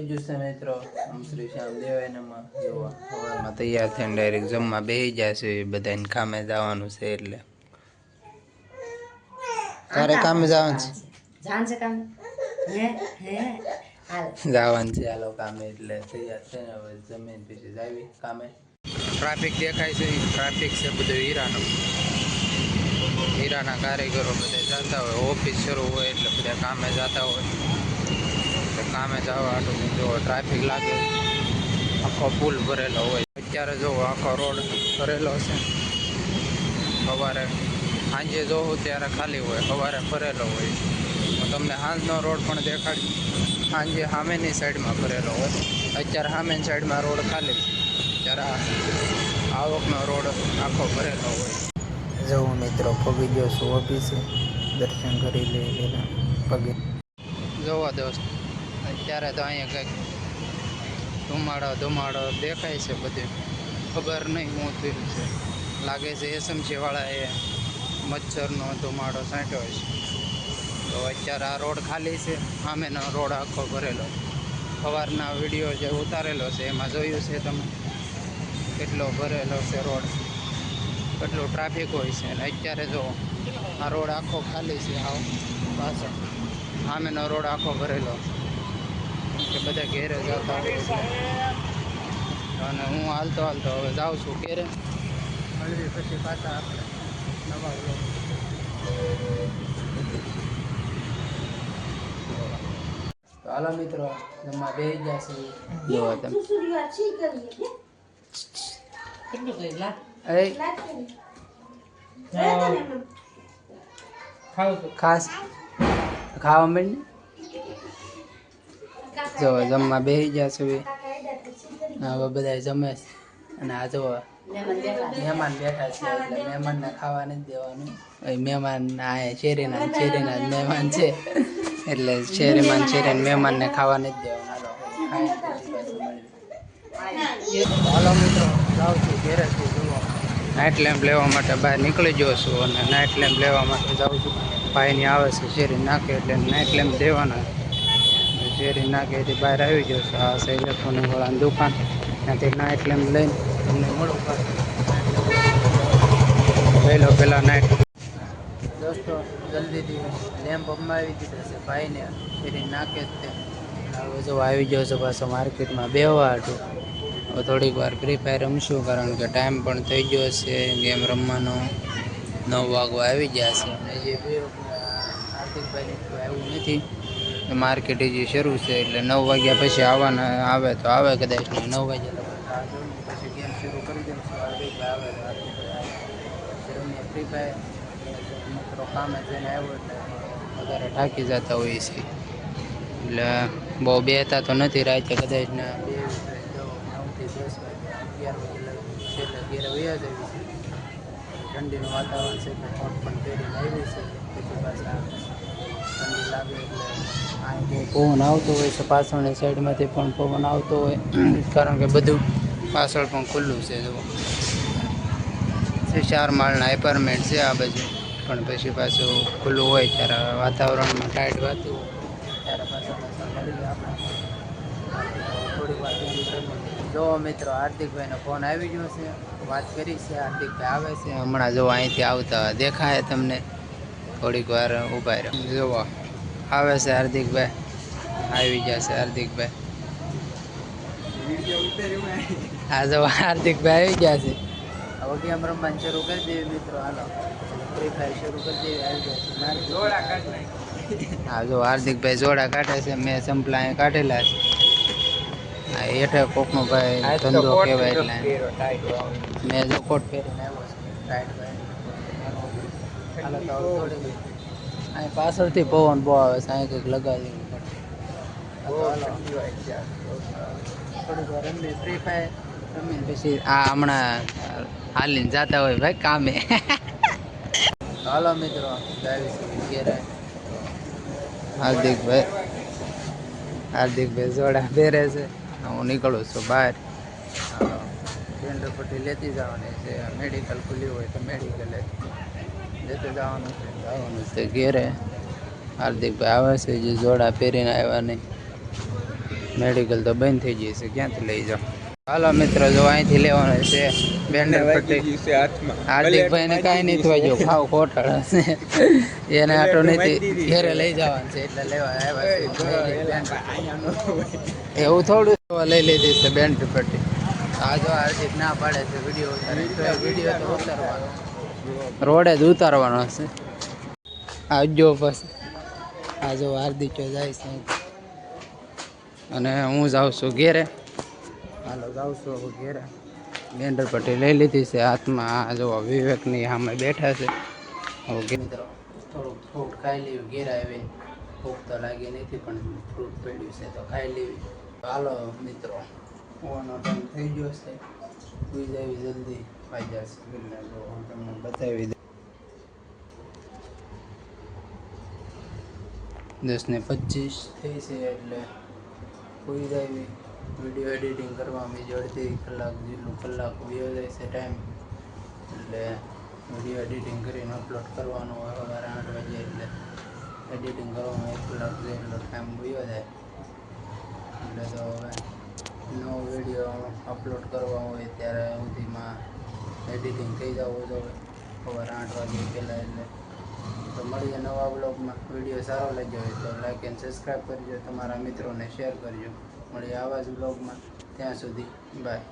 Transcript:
આવી ગયું છે મિત્રો. શ્રી શ્યામ દેવાયનામાં જોવા સવારમાં તૈયાર થઈને ડાયરેક્ટ જમવા બેસી જશે. બધાને કામે જવાનું છે એટલે તારે કામે જવાનું છે. જવાનું છે હાલો કામે એટલે તૈયાર થઈને હવે જમીન પછી જાવી કામે. ટ્રાફિક દેખાય છે. ટ્રાફિક છે બધું હીરાના કારીગરો બધા જતા હોય. ઓફિસ શરૂ હોય એટલે બધા કામે જતા હોય. કામે જવા આટલું જો ટ્રાફિક લાગે. આખો પુલ ભરેલો હોય. અત્યારે જો આખો રોડ ભરેલો છે. સવારે સાંજે જોવું ત્યારે ખાલી હોય, સવારે ભરેલો હોય. તમને સાંજનો રોડ પણ દેખાડી. સાંજે સામેની સાઈડમાં ભરેલો હોય. અત્યારે સામેની સાઈડમાં રોડ ખાલી. ત્યારે આવકનો રોડ આખો ભરેલો હોય. જવું મિત્રો પગી ગયો છું ઓફિસે. દર્શન કરી લઈ પગે જોવા દોસ્ત. અત્યારે તો અહીંયા કંઈક ધુમાડો દેખાય છે. બધું ખબર નહીં શું થયું છે. લાગે છે એસએમસી વાળાએ મચ્છરનો ધુમાડો છાંટ્યો છે. તો અત્યારે આ રોડ ખાલી છે. સામેનો રોડ આખો ભરેલો. સવારના વિડીયો જે ઉતારેલો છે એમાં જોયું છે તમે કેટલો ભરેલો છે રોડ, કેટલું ટ્રાફિક હોય છે. અને અત્યારે જો આ રોડ આખો ખાલી છે. આવો પાછળ સામેનો રોડ આખો ભરેલો કે બધા ઘેરે જતા હોય છે. અને હું હાલતો હવે જાઉં છું ઘેરે. મળવી પછી પાછા આપણે નવા હાલો મિત્રો જમવા બે જશે. જોવા તમે ખાસ ખાવા માંડ જો જમવા બેસી જશે. હવે બધા જમે છે. અને આ જો મહેમાન બેઠા છે એટલે મહેમાનને ખાવા નથી દેવાનું. મહેમાન આ શેરીના મહેમાન છે એટલે શેરીને મહેમાનને ખાવા નથી દેવાનું. હાલો મિત્રો જાઉં છું ઘેરેથી જોવા. નાઇટ લેમ્પ લેવા માટે બહાર નીકળી ગયો છું. અને નાઇટ લેમ્પ લેવા માટે જાઉં છું. ભાઈની આવે છે શેરી નાખે એટલે નાઇટ લેમ્પ દેવાના. શેરી નાખે એથી બહાર આવી ગયો છું. આ છે ઇલેક્ટ્રોનિક વાળાની દુકાન. ત્યાંથી નાઇટ લેમ્પ લઈને તમને મળું. લઈ લો પેલા નાઇટ દોસ્તો. જલ્દીથી લેમ્પ અમાવી દીધા છે ભાઈને. શેરી નાખે જ તે હવે જો આવી ગયો છે પાછો માર્કેટમાં બેહવા હતું. હવે થોડીક વાર ફ્રી ફાયર રમશું કારણ કે ટાઈમ પણ થઈ ગયો છે ગેમ રમવાનો. 9 વાગવા આવી ગયા છે. અને જે હાર્દિકભાઈ આવ્યું નથી. માર્કેટ જે શરૂ છે એટલે 9 વાગ્યા પછી આવવાના આવે તો આવે કદાચ. 9 વાગ્યા પછી ગેમ શરૂ કરી દઈશું. હાર્દિકભાઈ આવે તો રમીએ ફ્રી ફાયર. મિત્રો કામે જઈને આવ્યો એટલે વધારે થાકી જતા હોઈએ છીએ એટલે બહુ બેહતા તો નથી. રાતે કદાચ ને 9 થી 10 વાગ્યા 11 વાગે છેલ્લે ઘેરે વયા જ આવી છે. ઠંડીનું વાતાવરણ છે એટલે કોટ પણ પહેરીને આવી છે. પછી પાછા ઠંડી લાગે એટલે અહીં બહુ પવન આવતો હોય છે. પાછળની સાઈડમાંથી પણ પવન આવતો હોય કારણ કે બધું પાછળ પણ ખુલ્લું છે. જો 4 માળના એપાર્ટમેન્ટ છે આ બાજુ. પણ પછી પાછું ખુલ્લું હોય ત્યારે વાતાવરણમાં ટાઈટ વાતું હોય ત્યારે પાછા મળી આપણે થોડીક વાર જો મિત્રો હાર્દિકભાઈનો ફોન આવી ગયો છે. વાત કરી છે. હાર્દિકભાઈ આવે છે હમણાં. જો અહીંથી આવતા દેખાય તમને. થોડીક વાર ઊભા રહ્યો. જોવો આવે છે હાર્દિકભાઈ. આવી જશે હાર્દિકભાઈ. હા જો હાર્દિકભાઈ આવી ગયા છે. હવે ગેમ રમવાનું શરૂ કરી દઈએ મિત્રો. હાલો ફ્રી ફાયર શરૂ કરી દઈએ. આવી જાય છે. હા જો હાર્દિકભાઈ જોડા કાઢે છે. મેં સંપલા અહીં કાઢેલા છે. હા હેઠે કોકનો ભાઈ ધંધો કહેવાય એટલે મેં જો કોટ પહેરીને આવ્યો છું ટાઈટ ભાઈ. હાલો તો થોડી અહીં પાછળથી પવન બહુ આવે છે. અહીં કંઈક લગાવી થોડીક વાર રમી ફ્રી ફાયર રમીને પછી આ હમણાં હાલીને જતા હોય ભાઈ કામે. હાલો મિત્રો ઘેરે. હાર્દિકભાઈ જોડા પહેરે છે. હું નીકળું છું બહાર. બેન્ડર પટ્ટી લેતી જવાની છે. મેડિકલ ખુલ્લી હોય તો મેડિકલે લેતું જવાનું છે ઘેરે. હાર્દિકભાઈ આવે છે જે જોડા પહેરીને આવ્યા નહીં. મેડિકલ તો બંધ થઈ જશે, ક્યાંથી લઈ જાઓ? હાલો મિત્રો, જો અહીંથી લેવાનું છે બેન્ડર પટ્ટી. હાર્દિકભાઈ ને કાંઈ નહીં થવાજો, ખાવ ખોટાડ હશે એને આટો નથી ઘેરે લઈ જવાનું છે એટલે લેવા આવ્યા છે. એવું થોડું લઈ લીધી છે બેન્ડર પટ્ટી. આ જો હાર્દિક ના પાડે છે વિડીયો ઉતારે, વિડીયો તો ઉતારવાનો, રોડે જ ઉતારવાનો હશે. આવજો પછી. આ જો હાર્દિક જાય છે અને હું જાઉં છું ઘેરે. હાલો જાઉં છું ઘેરે. બેન્ડર પટ્ટી લઈ લીધી છે હાથમાં. આ જો વિવેકની સામે બેઠા છે. હવે મિત્રો થોડુંક ફ્રૂટ ખાઈ લેવું ઘેરે આવીને. ભૂખ તો લાગી નથી પણ ફ્રૂટ પડ્યું છે તો ખાઈ લેવી. હાલો મિત્રો, હોવાનો ટાઈમ થઈ ગયો છે. સુઈ જાવી જલ્દી, ફાયદા છે હું તમને બતાવી દઉં. 10:25 થઈ છે એટલે સુઈ જાવી. વિડીયો એડિટિંગ કરવામાં બીજી અડધી કલાક જેટલું કલાક વયો જાય છે ટાઈમ. એટલે વિડીયો એડિટિંગ કરીને અપલોડ કરવાનું હોય સવારે 8 વાગે, એટલે એડિટિંગ કરવામાં 1 કલાક જેટલો ટાઈમ વયો જાય. એટલે તો હવે નવો વિડીયો અપલોડ કરવા હોય ત્યારે સુધીમાં એડિટિંગ થઈ જવું જોઈએ સવારે 8 વાગે પહેલાં. એટલે તો મળીએ નવા બ્લોગમાં. વિડીયો સારો લાગ્યો હોય તો લાઈક એન્ડ સબસ્ક્રાઈબ કરજો, તમારા મિત્રોને શેર કરજો. મળીએ આવા જ બ્લોગમાં. ત્યાં સુધી બાય.